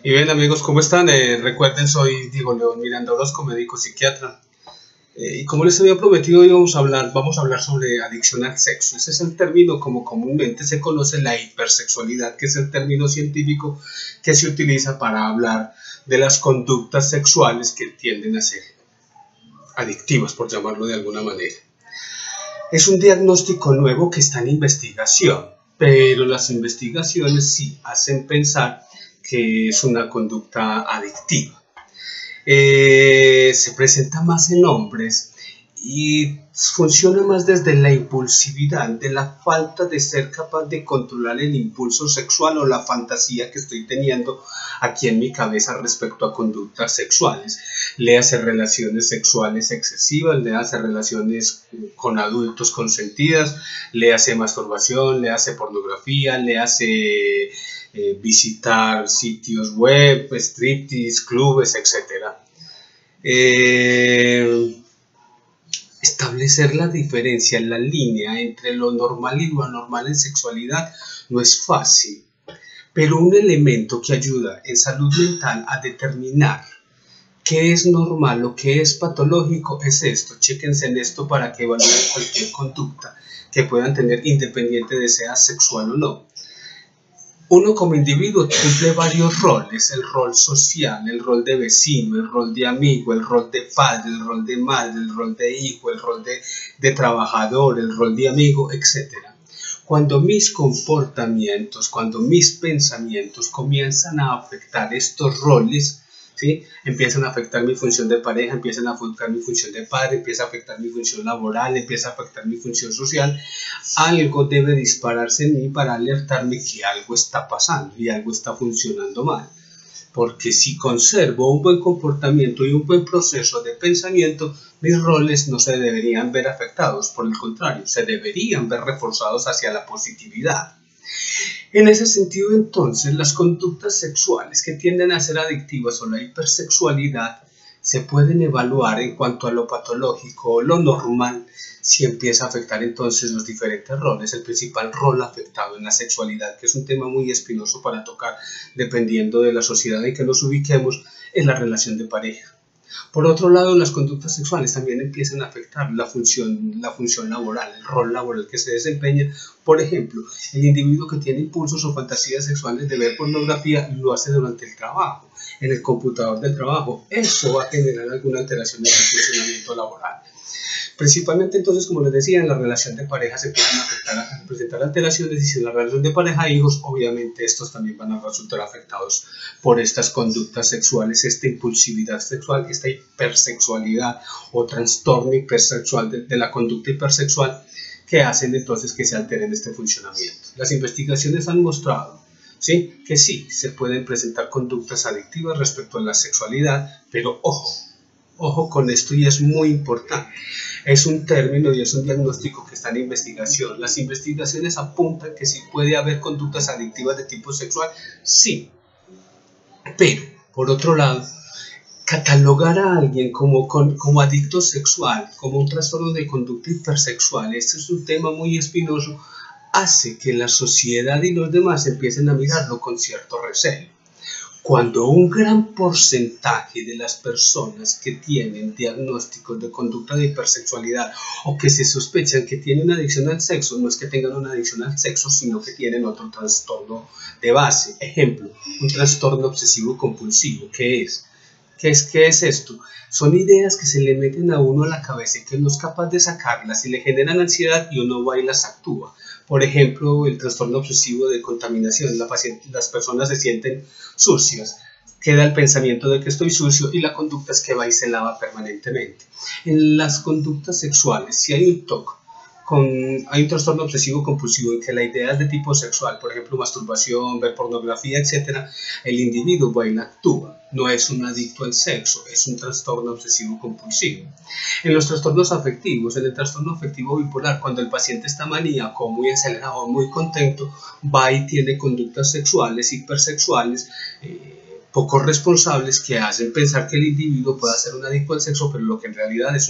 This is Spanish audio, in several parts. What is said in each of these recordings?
Y bien amigos, ¿cómo están? Recuerden, soy Diego León Miranda Orozco, médico psiquiatra. Y como les había prometido, hoy vamos a hablar sobre adicción al sexo. Ese es el término como comúnmente se conoce, la hipersexualidad, que es el término científico que se utiliza para hablar de las conductas sexuales que tienden a ser adictivas, por llamarlo de alguna manera. Es un diagnóstico nuevo que está en investigación, pero las investigaciones sí hacen pensar que es una conducta adictiva. Se presenta más en hombres y funciona más desde la impulsividad, de la falta de ser capaz de controlar el impulso sexual o la fantasía que estoy teniendo aquí en mi cabeza respecto a conductas sexuales. Le hace relaciones sexuales excesivas, le hace relaciones con adultos consentidas, le hace masturbación, le hace pornografía, le hace visitar sitios web, striptease, clubes, etc. Establecer la diferencia, la línea entre lo normal y lo anormal en sexualidad no es fácil, pero un elemento que ayuda en salud mental a determinar qué es normal o qué es patológico es esto. Chéquense en esto para que evalúen cualquier conducta que puedan tener independiente de sea sexual o no. Uno como individuo cumple varios roles: el rol social, el rol de vecino, el rol de amigo, el rol de padre, el rol de madre, el rol de hijo, el rol de trabajador, el rol de amigo, etc. Cuando mis comportamientos, cuando mis pensamientos comienzan a afectar estos roles, ¿sí? Empiezan a afectar mi función de pareja, empiezan a afectar mi función de padre, empieza a afectar mi función laboral, empieza a afectar mi función social, algo debe dispararse en mí para alertarme que algo está pasando y algo está funcionando mal. Porque si conservo un buen comportamiento y un buen proceso de pensamiento, mis roles no se deberían ver afectados, por el contrario, se deberían ver reforzados hacia la positividad. En ese sentido, entonces, las conductas sexuales que tienden a ser adictivas o la hipersexualidad se pueden evaluar en cuanto a lo patológico o lo normal si empieza a afectar entonces los diferentes roles. El principal rol afectado en la sexualidad, que es un tema muy espinoso para tocar dependiendo de la sociedad en que nos ubiquemos, es la relación de pareja. Por otro lado, las conductas sexuales también empiezan a afectar la función laboral, el rol laboral que se desempeña. Por ejemplo, el individuo que tiene impulsos o fantasías sexuales de ver pornografía lo hace durante el trabajo, en el computador del trabajo. Eso va a generar alguna alteración en el funcionamiento laboral. Principalmente entonces, como les decía, en la relación de pareja se empiezan a presentar alteraciones, y si en la relación de pareja hay hijos, obviamente estos también van a resultar afectados por estas conductas sexuales, esta impulsividad sexual, esta hipersexualidad o trastorno hipersexual de la conducta hipersexual, que hacen entonces que se alteren este funcionamiento. Las investigaciones han mostrado, ¿sí?, que sí, se pueden presentar conductas adictivas respecto a la sexualidad, pero ojo con esto, y es muy importante. Es un término y es un diagnóstico que está en investigación. Las investigaciones apuntan que sí puede haber conductas adictivas de tipo sexual, sí, pero por otro lado, catalogar a alguien como adicto sexual, como un trastorno de conducta hipersexual, este es un tema muy espinoso, hace que la sociedad y los demás empiecen a mirarlo con cierto recelo. Cuando un gran porcentaje de las personas que tienen diagnósticos de conducta de hipersexualidad o que se sospechan que tienen adicción al sexo, no es que tengan una adicción al sexo, sino que tienen otro trastorno de base. Ejemplo, un trastorno obsesivo compulsivo. ¿Qué es esto? Son ideas que se le meten a uno a la cabeza y que no es capaz de sacarlas y le generan ansiedad y uno va y las actúa. Por ejemplo, el trastorno obsesivo de contaminación. Las personas se sienten sucias, queda el pensamiento de que estoy sucio y la conducta es que va y se lava permanentemente. En las conductas sexuales, si hay un TOC, hay un trastorno obsesivo compulsivo en que la idea es de tipo sexual, por ejemplo masturbación, ver pornografía, etc., el individuo va y la actúa. No es un adicto al sexo, es un trastorno obsesivo compulsivo. En los trastornos afectivos, en el trastorno afectivo bipolar, cuando el paciente está maníaco, muy acelerado, muy contento, va y tiene conductas sexuales, hipersexuales, poco responsables que hacen pensar que el individuo puede ser un adicto al sexo, pero lo que en realidad es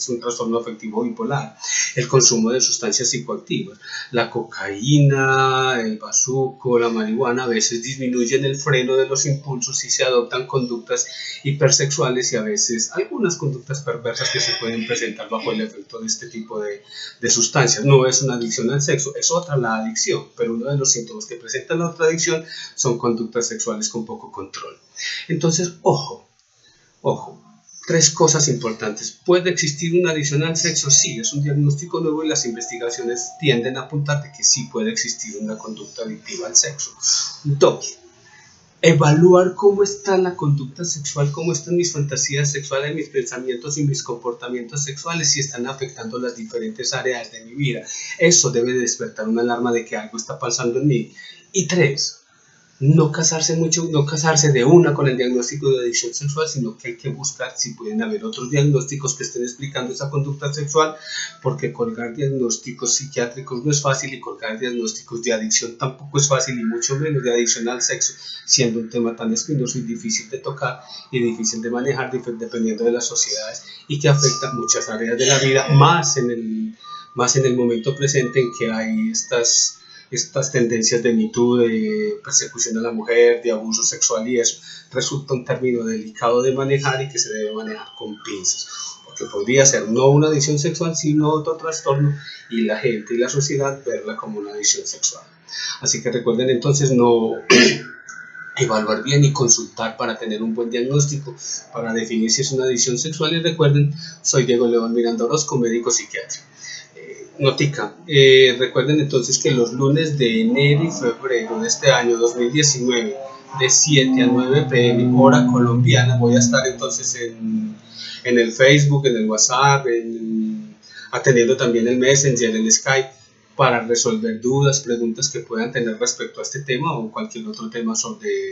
un trastorno afectivo bipolar. El consumo de sustancias psicoactivas, la cocaína, el bazuco, la marihuana, a veces disminuyen el freno de los impulsos y se adoptan conductas hipersexuales y a veces algunas conductas perversas que se pueden presentar bajo el efecto de este tipo de sustancias. No es una adicción al sexo, es otra la adicción, pero uno de los síntomas que presenta la otra adicción son conductas sexuales con poco control. Entonces, ojo, 3 cosas importantes. ¿Puede existir una adicción al sexo? Sí, es un diagnóstico nuevo y las investigaciones tienden a apuntar de que sí puede existir una conducta adictiva al sexo. 2. Evaluar cómo está la conducta sexual, cómo están mis fantasías sexuales, mis pensamientos y mis comportamientos sexuales, si están afectando las diferentes áreas de mi vida. Eso debe despertar una alarma de que algo está pasando en mí. Y 3, no casarse de una con el diagnóstico de adicción sexual, sino que hay que buscar si pueden haber otros diagnósticos que estén explicando esa conducta sexual, porque colgar diagnósticos psiquiátricos no es fácil y colgar diagnósticos de adicción tampoco es fácil, y mucho menos de adicción al sexo, siendo un tema tan espinoso y difícil de tocar y difícil de manejar dependiendo de las sociedades, y que afecta muchas áreas de la vida, más en el momento presente en que hay estas tendencias de Me Too, de persecución a la mujer, de abuso sexual, y eso resulta un término delicado de manejar y que se debe manejar con pinzas, porque podría ser no una adicción sexual, sino otro trastorno, y la gente y la sociedad verla como una adicción sexual. Así que recuerden entonces no evaluar bien y consultar para tener un buen diagnóstico, para definir si es una adicción sexual. Y recuerden, soy Diego León Miranda Orozco, médico psiquiatra. Notica, recuerden entonces que los lunes de enero y febrero de este año 2019, de 7 a 9 pm hora colombiana, voy a estar entonces en el Facebook, en el WhatsApp, atendiendo también el Messenger, el Skype, para resolver dudas, preguntas que puedan tener respecto a este tema o cualquier otro tema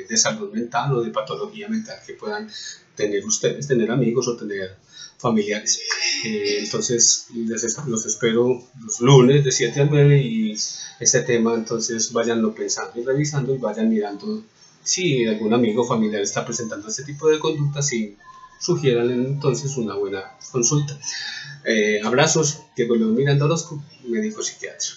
de salud mental o de patología mental que puedan tener ustedes, tener amigos o tener familiares. Entonces los espero los lunes de 7 a 9, y este tema entonces váyanlo pensando y revisando, y vayan mirando si algún amigo o familiar está presentando este tipo de conductas y sugieran entonces una buena consulta. Abrazos, Diego León Miranda Orozco, médico psiquiatra.